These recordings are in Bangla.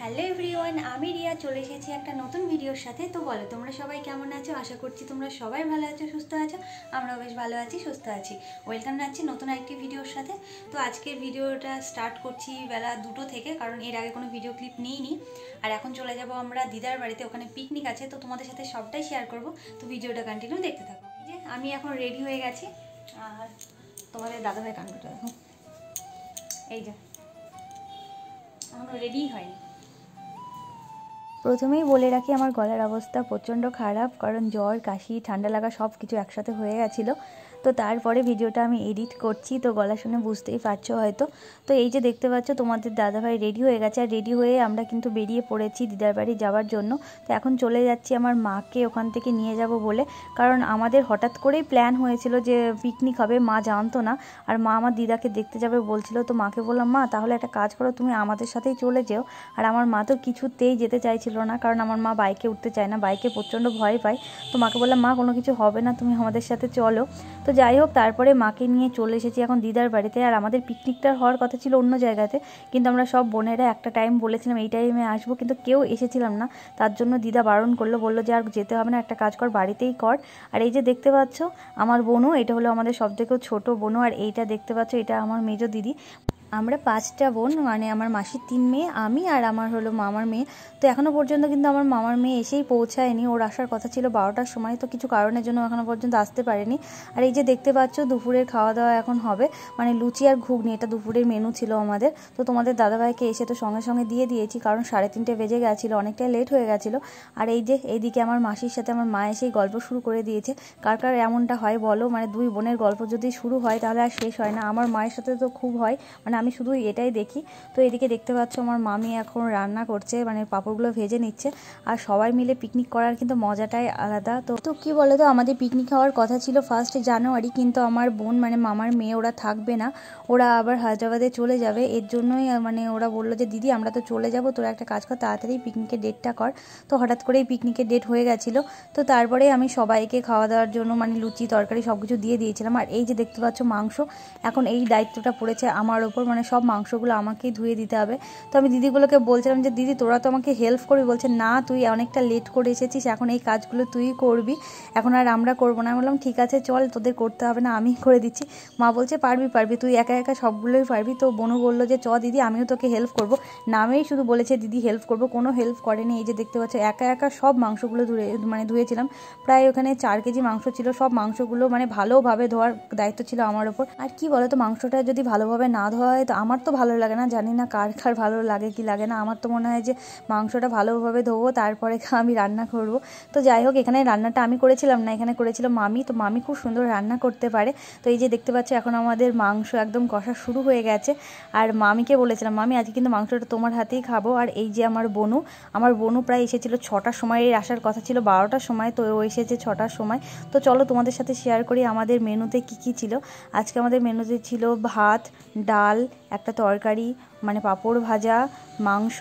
হ্যালো এভরিওয়ান, আমি রিয়া চলে এসেছি একটা নতুন ভিডিওর সাথে। তো বলো তোমরা সবাই কেমন আছো? আশা করছি তোমরা সবাই ভালো আছো, সুস্থ আছো। আমরাও বেশ ভালো আছি, সুস্থ আছি। ওয়েলকাম জানাচ্ছি নতুন একটি ভিডিওর সাথে। তো আজকের ভিডিওটা স্টার্ট করছি বেলা 2টো থেকে, কারণ এর আগে কোনো ভিডিও ক্লিপ নিইনি। আর এখন চলে যাব আমরা দিদার বাড়িতে, ওখানে পিকনিক আছে। তো তোমাদের সাথে সবটাই শেয়ার করব। তো ভিডিওটা কন্টিনিউ দেখতে থাকো। এই যে আমি এখন রেডি হয়ে গেছি, আর তোমাদের দাদাভাই কাণ্ডটা দেখো। এই যে এখনো রেডিই হয়নি। প্রথমেই বলে রাখি, আমার গলার অবস্থা প্রচণ্ড খারাপ, কারণ জ্বর, কাশি, ঠান্ডা লাগা সব কিছু একসাথে হয়ে গেছিলো। তো তারপরে ভিডিওটা আমি এডিট করছি, তো গলা শুনে বুঝতেই পারছো হয়তো। তো এই যে দেখতে পাচ্ছ তোমাদের দাদাভাই রেডি হয়ে গেছে, আর রেডি হয়ে আমরা কিন্তু বেরিয়ে পড়েছি দিদার বাড়ি যাওয়ার জন্য। তো এখন চলে যাচ্ছি আমার মাকে ওখান থেকে নিয়ে যাব বলে, কারণ আমাদের হঠাৎ করেই প্ল্যান হয়েছিল যে পিকনিক হবে, মা জানতো না। আর মা আমার দিদাকে দেখতে যাবে বলছিল। তো মাকে বললাম, মা তাহলে একটা কাজ করো, তুমি আমাদের সাথেই চলে যেও। আর আমার মা তো কিছুতেই যেতে চাইছিল না, কারণ আমার মা বাইকে উঠতে চায় না, বাইকে প্রচণ্ড ভয় পায়। তো মাকে বললাম, মা কোনো কিছু হবে না, তুমি আমাদের সাথে চলো। তো যাই হোক, তারপরে মাকে নিয়ে চলে এসেছি এখন দিদার বাড়িতে। আর আমাদের পিকনিকটা হওয়ার কথা ছিল অন্য জায়গাতে, কিন্তু আমরা সব বোনেরা একটা টাইম বলেছিলাম এই টাইমে আসবো, কিন্তু কেউ এসেছিলাম না। তার জন্য দিদা বারণ করলো, বললো যে আর যেতে হবে না, একটা কাজ কর, বাড়িতেই কর। আর এই যে দেখতে পাচ্ছ আমার বোনু, এটা হলো আমাদের সবথেকে ছোট বোনু। আর এইটা দেখতে পাচ্ছ, এটা আমার মেজো দিদি। আমরা 5টা বোন, মানে আমার মাসির 3 মেয়ে, আমি আর আমার হলো মামার মেয়ে। তো এখনও পর্যন্ত কিন্তু আমার মামার মেয়ে এসেই পৌঁছায়নি, ওর আসার কথা ছিল 12টার সময়, তো কিছু কারণের জন্য এখনও পর্যন্ত আসতে পারেনি। আর এই যে দেখতে পাচ্ছ দুপুরের খাওয়া দাওয়া এখন হবে, মানে লুচি আর ঘুগনি, এটা দুপুরের মেনু ছিল আমাদের। তো তোমাদের দাদাভাইকে এসে তো সঙ্গে সঙ্গে দিয়ে দিয়েছি, কারণ 3:30 বেজে গেছিলো, অনেকটাই লেট হয়ে গেছিলো। আর এই যে এইদিকে আমার মাসির সাথে আমার মা এসেই গল্প শুরু করে দিয়েছে। কার কার এমনটা হয় বলো, মানে দুই বোনের গল্প যদি শুরু হয় তাহলে আর শেষ হয় না। আমার মায়ের সাথে তো খুব হয়, মানে আমি শুধু এটাই দেখি। তো এদিকে দেখতে পাচ্ছ আমার মামি এখন রান্না করছে, মানে পাঁপড়গুলো ভেজে নিচ্ছে। আর সবাই মিলে পিকনিক করার কিন্তু মজাটাই আলাদা। তো কি বলে, তো আমাদের পিকনিক হওয়ার কথা ছিল 1 জানুয়ারি, কিন্তু আমার বোন মানে মামার মেয়ে ওরা থাকবে না, ওরা আবার হায়দ্রাবাদে চলে যাবে। এর জন্যই মানে ওরা বললো যে দিদি আমরা তো চলে যাব, তোরা একটা কাজ কর, তাড়াতাড়ি পিকনিকের ডেটটা কর। তো হঠাৎ করেই পিকনিকের ডেট হয়ে গেছিলো। তো তারপরে আমি সবাইকে খাওয়া দাওয়ার জন্য মানে লুচি তরকারি সব কিছু দিয়ে দিয়েছিলাম। আর এই যে দেখতে পাচ্ছ মাংস, এখন এই দায়িত্বটা পড়েছে আমার ওপর, মানে সব মাংসগুলো আমাকেই ধুয়ে দিতে হবে। তো আমি দিদিগুলোকে বলছিলাম যে দিদি তোরা তো আমাকে হেল্প করবি, বলছে না তুই অনেকটা লেট করে এসেছিস, এখন এই কাজগুলো তুই করবি, এখন আর আমরা করবো না। আমি বললাম ঠিক আছে চল, তোদের করতে হবে না, আমি করে দিচ্ছি। মা বলছে পারবি পারবি, তুই একা একা সবগুলোই পারবি। তো বোনও বললো যে চ দিদি আমিও তোকে হেল্প করবো, নামেই শুধু বলেছে দিদি হেল্প করবো, কোনো হেল্প করেনি। এই যে দেখতে পাচ্ছ একা একা সব মাংসগুলো ধুয়েছিলাম। প্রায় ওখানে 4 কেজি মাংস ছিল, সব মাংসগুলো মানে ভালোভাবে ধোয়ার দায়িত্ব ছিল আমার ওপর। আর কি বলো তো, মাংসটা যদি ভালোভাবে না ধোয়া হয় তো আমার তো ভালো লাগে না, জানি না কার কার ভালো লাগে কি লাগে না। আমার তো মনে হয় যে মাংসটা ভালোভাবে ধোবো, তারপরে আমি রান্না করব। তো যাই হোক, এখানে রান্নাটা আমি করেছিলাম না, এখানে করেছিল মামি। তো মামি খুব সুন্দর রান্না করতে পারে। তো এই যে দেখতে পাচ্ছ এখন আমাদের মাংস একদম কষা শুরু হয়ে গেছে। আর মামিকে বলেছিলাম, মামি আজকে কিন্তু মাংসটা তোমার হাতেই খাবো। আর এই যে আমার বোনু প্রায় এসেছিল 6টার সময়, এর আসার কথা ছিল 12টার সময়, তো ও এসেছে 6টার সময়। তো চলো তোমাদের সাথে শেয়ার করি আমাদের মেনুতে কি কি ছিল। আজকে আমাদের মেনুতে ছিল ভাত, ডাল, একটা তরকারি, মানে পাঁপড় ভাজা, মাংস,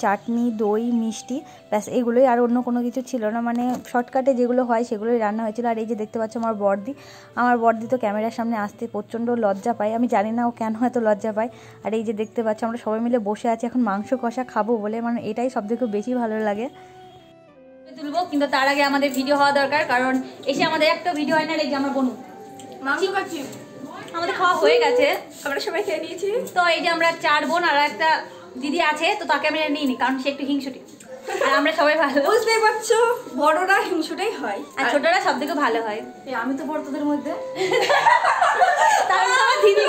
চাটনি, দই, মিষ্টি, ব্যাস এগুলোই, আর অন্য কোনো কিছু ছিল না, মানে শর্টকাটে যেগুলো হয় সেগুলোই রান্না হয়েছিল। আর এই যে দেখতে পাচ্ছ আমার বর্দি তো ক্যামেরার সামনে আসতে প্রচণ্ড লজ্জা পায়, আমি জানি না ও কেন এত লজ্জা পায়। আর এই যে দেখতে পাচ্ছ আমরা সবাই মিলে বসে আছি এখন মাংস কষা খাবো বলে, মানে এটাই সবথেকে বেশি ভালো লাগে। তুলবো, কিন্তু তার আগে আমাদের ভিডিও হওয়া দরকার, কারণ এসে আমাদের একটা ভিডিও হয় না। এই যে আমার বোনু মাংস খাচ্ছি, আমাদের খাওয়া হয়ে গেছে, আমরা সবাই খেয়ে নিয়েছি। তো এই যে আমরা 4 বোন, আর একটা দিদি আছে, তো তাকে আমি নিই নি, কারণ সে একটু হিংসুটে। আর আমরা সবাই ভালো, বুঝতেই পারছো, বড়রা হিংসুটাই হয় আর ছোটরা সব থেকে ভালো হয়। আমি তো বড় তোদের মধ্যে, আমার দিদি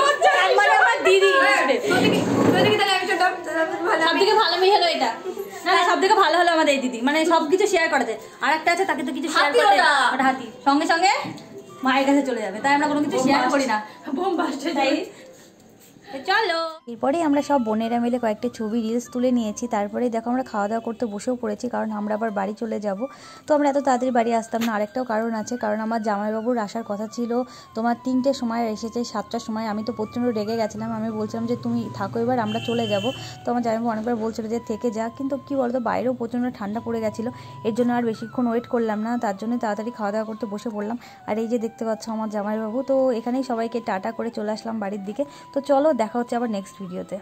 সব থেকে ভালো মেয়ে হলো এটা। হ্যাঁ, সব থেকে ভালো হলো আমাদের এই দিদি, মানে সবকিছু শেয়ার করা যায়। আর একটা আছে, তাকে তো কিছু শেয়ার করতে ওটা হাতি সঙ্গে সঙ্গে মায়ের কাছে চলে যাবে, তাই আমরা কোনো কিছু শেয়ার করি না, বোম বাস্টে তাই। চলো, এরপরেই আমরা সব বোনেরা মিলে কয়েকটা ছবি রিলস তুলে নিয়েছি। তারপরেই দেখো আমরা খাওয়া দাওয়া করতে বসেও পড়েছি, কারণ আমরা আবার বাড়ি চলে যাব। তো আমরা এত তাড়াতাড়ি বাড়ি আসতাম না, আরেকটাও কারণ আছে, কারণ আমার জামাইবাবুর আসার কথা ছিল তোমার 3টের সময়, এসেছে 7টার সময়। আমি তো প্রচণ্ড রেগে গেছিলাম, আমি বলছিলাম যে তুমি থাকো এবার, আমরা চলে যাব। তো আমার জামাইবাবু অনেকবার বলছিল যে থেকে যা, কিন্তু কি বলতো বাইরেও প্রচণ্ড ঠান্ডা পড়ে গেছিলো, এর জন্য আর বেশিক্ষণ ওয়েট করলাম না, তার জন্য তাড়াতাড়ি খাওয়া দাওয়া করতে বসে পড়লাম। আর এই যে দেখতে পাচ্ছ আমার জামাইবাবু। তো এখানেই সবাইকে টাটা করে চলে আসলাম বাড়ির দিকে। তো চলো, দেখা হচ্ছে আবার নেক্সট ভিডিওতে।